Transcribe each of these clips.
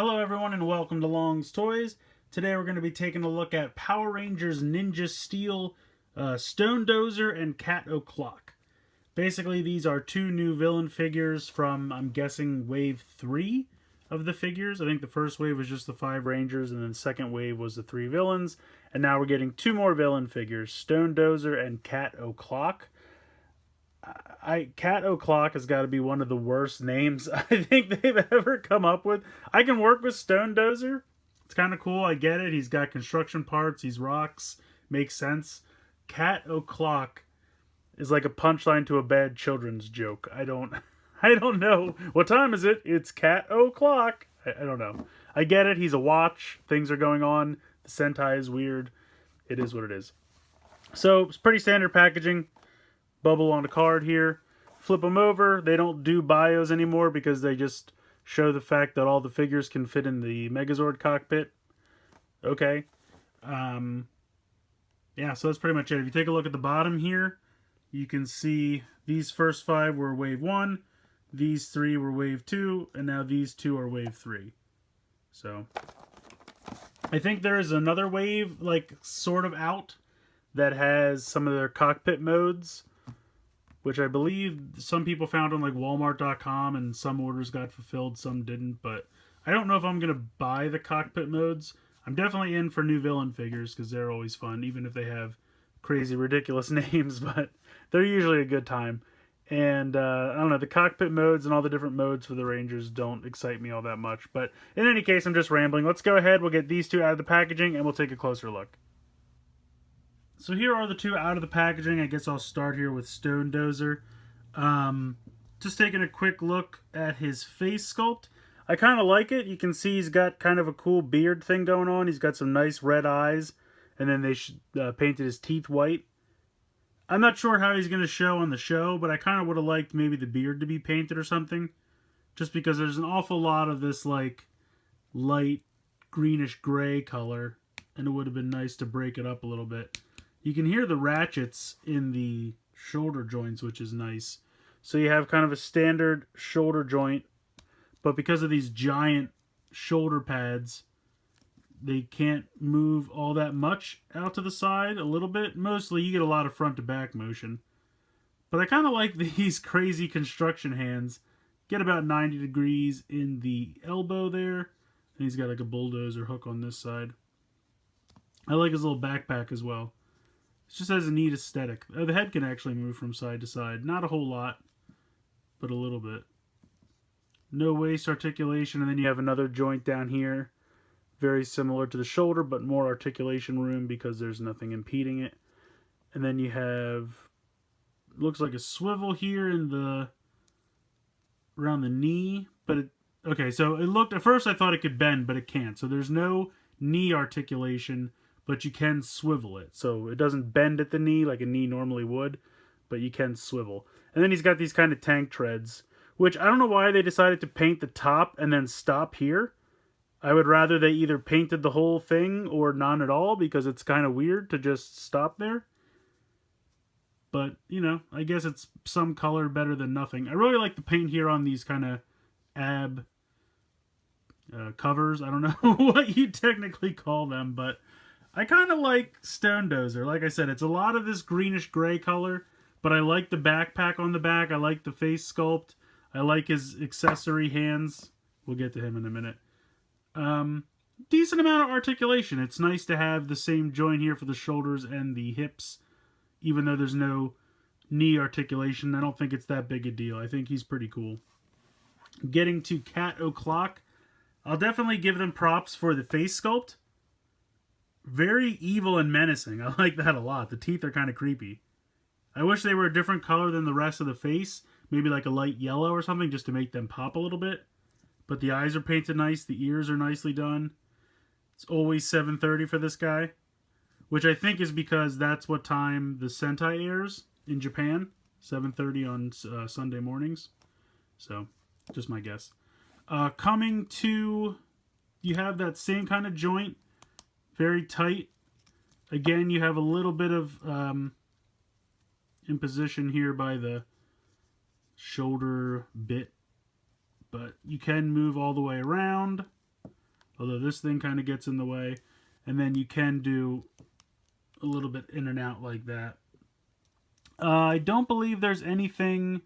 Hello everyone and welcome to Long's Toys. Today we're going to be taking a look at Power Rangers Ninja Steel, Stonedozer, and Cat O'Clock. Basically these are two new villain figures from, I'm guessing, Wave 3 of the figures. I think the first wave was just the 5 Rangers and then the second wave was the 3 villains. And now we're getting 2 more villain figures, Stonedozer and Cat O'Clock. Cat O'Clock has got to be one of the worst names I think they've ever come up with. I can work with Stonedozer. It's kind of cool. I get it. He's got construction parts. He's rocks. Makes sense. Cat O'Clock is like a punchline to a bad children's joke. I don't know. What time is it? It's Cat O'Clock. I don't know. I get it. He's a watch. Things are going on. The Sentai is weird. It is what it is. So it's pretty standard packaging. Bubble on a card here. Flip them over. They don't do bios anymore because they just show the fact that all the figures can fit in the Megazord cockpit. Okay. Yeah, so that's pretty much it. If you take a look at the bottom here, you can see these first 5 were Wave 1, these 3 were Wave 2, and now these 2 are Wave 3. So, I think there is another wave, like, sort of out that has some of their cockpit modes, which I believe some people found on like Walmart.com, and some orders got fulfilled, some didn't. But I don't know if I'm going to buy the cockpit modes. I'm definitely in for new villain figures because they're always fun, even if they have crazy, ridiculous names. But they're usually a good time. And I don't know, the cockpit modes and all the different modes for the Rangers don't excite me all that much. But in any case, I'm just rambling. Let's go ahead. We'll get these 2 out of the packaging and we'll take a closer look. So here are the 2 out of the packaging. I guess I'll start here with Stonedozer. Just taking a quick look at his face sculpt. I kind of like it. You can see he's got kind of a cool beard thing going on. He's got some nice red eyes. And then they painted his teeth white. I'm not sure how he's going to show on the show, but I kind of would have liked maybe the beard to be painted or something. Just because there's an awful lot of this like light greenish gray color. And it would have been nice to break it up a little bit. You can hear the ratchets in the shoulder joints, which is nice. So you have kind of a standard shoulder joint, but because of these giant shoulder pads, they can't move all that much out to the side, a little bit. Mostly you get a lot of front to back motion. But I kind of like these crazy construction hands. Get about 90 degrees in the elbow there. And he's got like a bulldozer hook on this side. I like his little backpack as well. It just has a neat aesthetic. The head can actually move from side to side. Not a whole lot, but a little bit. No waist articulation, and then you have another joint down here. Very similar to the shoulder, but more articulation room because there's nothing impeding it. And then you have, looks like a swivel here in the, around the knee. But okay, so it looked, at first I thought it could bend, but it can't. So there's no knee articulation, but you can swivel it. So it doesn't bend at the knee like a knee normally would, but you can swivel. And then he's got these kind of tank treads, which I don't know why they decided to paint the top and then stop here. I would rather they either painted the whole thing or none at all, because it's kind of weird to just stop there. But, you know, I guess it's some color better than nothing. I really like the paint here on these kind of ab covers. I don't know what you technically call them, but I kind of like Stonedozer. Like I said, it's a lot of this greenish gray color, but I like the backpack on the back. I like the face sculpt. I like his accessory hands. We'll get to him in a minute. Decent amount of articulation. It's nice to have the same joint here for the shoulders and the hips, even though there's no knee articulation. I don't think it's that big a deal. I think he's pretty cool. Getting to Cat O'Clock, I'll definitely give them props for the face sculpt. Very evil and menacing. I like that a lot. The teeth are kind of creepy. I wish they were a different color than the rest of the face. Maybe like a light yellow or something just to make them pop a little bit. But the eyes are painted nice. The ears are nicely done. It's always 7:30 for this guy. Which I think is because that's what time the Sentai airs in Japan. 7:30 on Sunday mornings. So, just my guess. Coming to... You have that same kind of joint. Very tight. Again, you have a little bit of imposition here by the shoulder bit, but you can move all the way around. although this thing kind of gets in the way. And then you can do a little bit in and out like that. I don't believe there's anything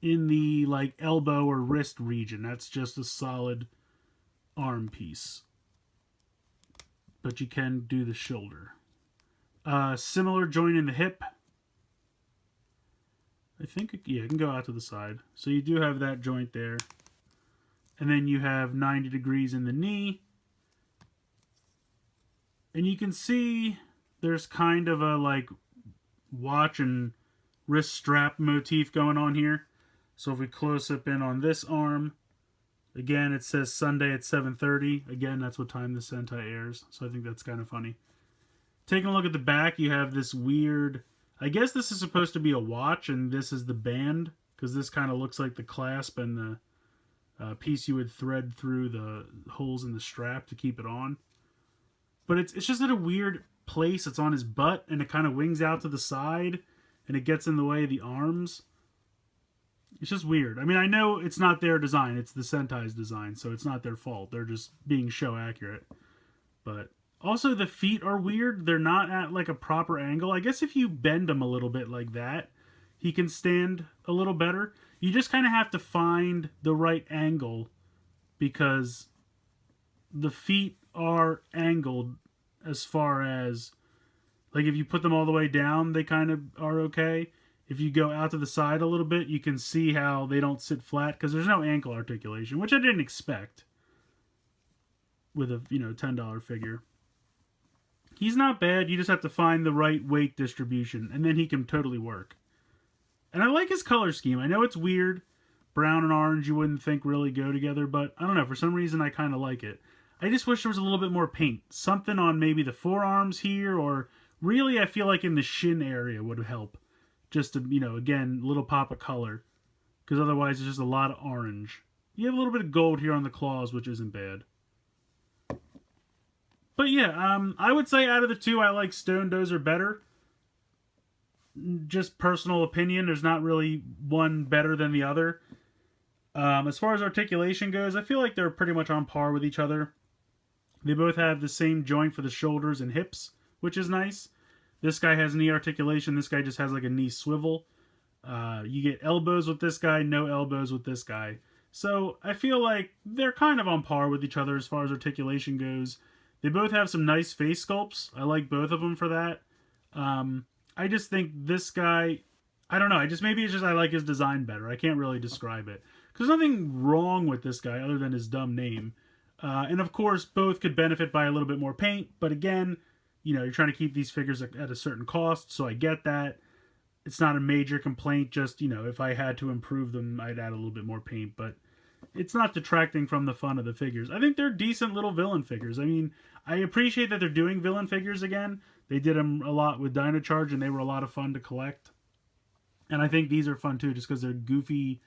in the like elbow or wrist region. That's just a solid arm piece. But you can do the shoulder. Similar joint in the hip. I think, yeah, it can go out to the side. So you do have that joint there. And then you have 90 degrees in the knee. And you can see there's kind of a like watch and wrist strap motif going on here. So if we close up in on this arm, again, it says Sunday at 7:30. Again, that's what time the Sentai airs. So I think that's kind of funny. Taking a look at the back, you have this weird... I guess this is supposed to be a watch, and this is the band, because this kind of looks like the clasp and the piece you would thread through the holes in the strap to keep it on. But it's just at a weird place. It's on his butt, and it kind of wings out to the side, and it gets in the way of the arms. It's just weird. I mean, I know it's not their design. It's the Sentai's design, so it's not their fault. They're just being show accurate. But also, the feet are weird. They're not at like a proper angle. I guess if you bend them a little bit like that, he can stand a little better. You just kind of have to find the right angle, because the feet are angled as far as, like, if you put them all the way down, they kind of are okay. If you go out to the side a little bit, you can see how they don't sit flat, because there's no ankle articulation, which I didn't expect with a, $10 figure. He's not bad. You just have to find the right weight distribution, and then he can totally work. And I like his color scheme. I know it's weird. Brown and orange you wouldn't think really go together, but I don't know. For some reason, I kind of like it. I just wish there was a little bit more paint. Something on maybe the forearms here, or really I feel like in the shin area would help. Just to, again, a little pop of color. Because otherwise it's just a lot of orange. You have a little bit of gold here on the claws, which isn't bad. But yeah, I would say out of the two, I like Stonedozer better. Just personal opinion. There's not really one better than the other. As far as articulation goes, I feel like they're pretty much on par with each other. They both have the same joint for the shoulders and hips, which is nice. This guy has knee articulation. This guy just has like a knee swivel. You get elbows with this guy, no elbows with this guy. So I feel like they're kind of on par with each other as far as articulation goes. They both have some nice face sculpts. I like both of them for that. I just think this guy, I don't know. Maybe it's just I like his design better. I can't really describe it. Because there's nothing wrong with this guy other than his dumb name. And of course, both could benefit by a little bit more paint. But again, you're trying to keep these figures at a certain cost. So I get that. It's not a major complaint. Just, if I had to improve them, I'd add a little bit more paint. But it's not detracting from the fun of the figures. I think they're decent little villain figures. I mean, I appreciate that they're doing villain figures again. They did them a lot with Dino Charge, and they were a lot of fun to collect. And I think these are fun too, just because they're goofy,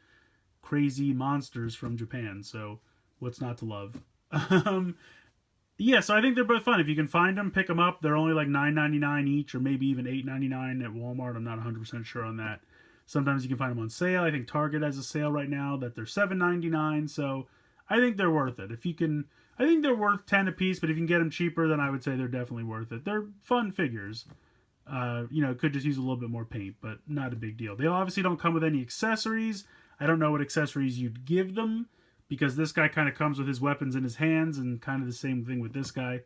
crazy monsters from Japan. So what's not to love? Yeah, so I think they're both fun. If you can find them, pick them up. They're only like $9.99 each, or maybe even $8.99 at Walmart. I'm not 100% sure on that. Sometimes you can find them on sale. I think Target has a sale right now that they're $7.99. So I think they're worth it. I think they're worth $10 a piece, but if you can get them cheaper, then I would say they're definitely worth it. They're fun figures. Could just use a little bit more paint, but not a big deal. They obviously don't come with any accessories. I don't know what accessories you'd give them, because this guy kind of comes with his weapons in his hands, and kind of the same thing with this guy.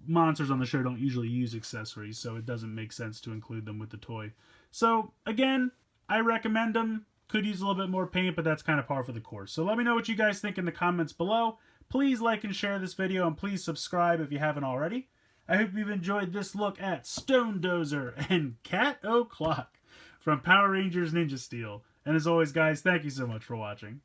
Monsters on the show don't usually use accessories, so it doesn't make sense to include them with the toy. So, again, I recommend them. Could use a little bit more paint, but that's kind of par for the course. So let me know what you guys think in the comments below. Please like and share this video, and please subscribe if you haven't already. I hope you've enjoyed this look at Stonedozer and Cat O'Clock from Power Rangers Ninja Steel. And as always, guys, thank you so much for watching.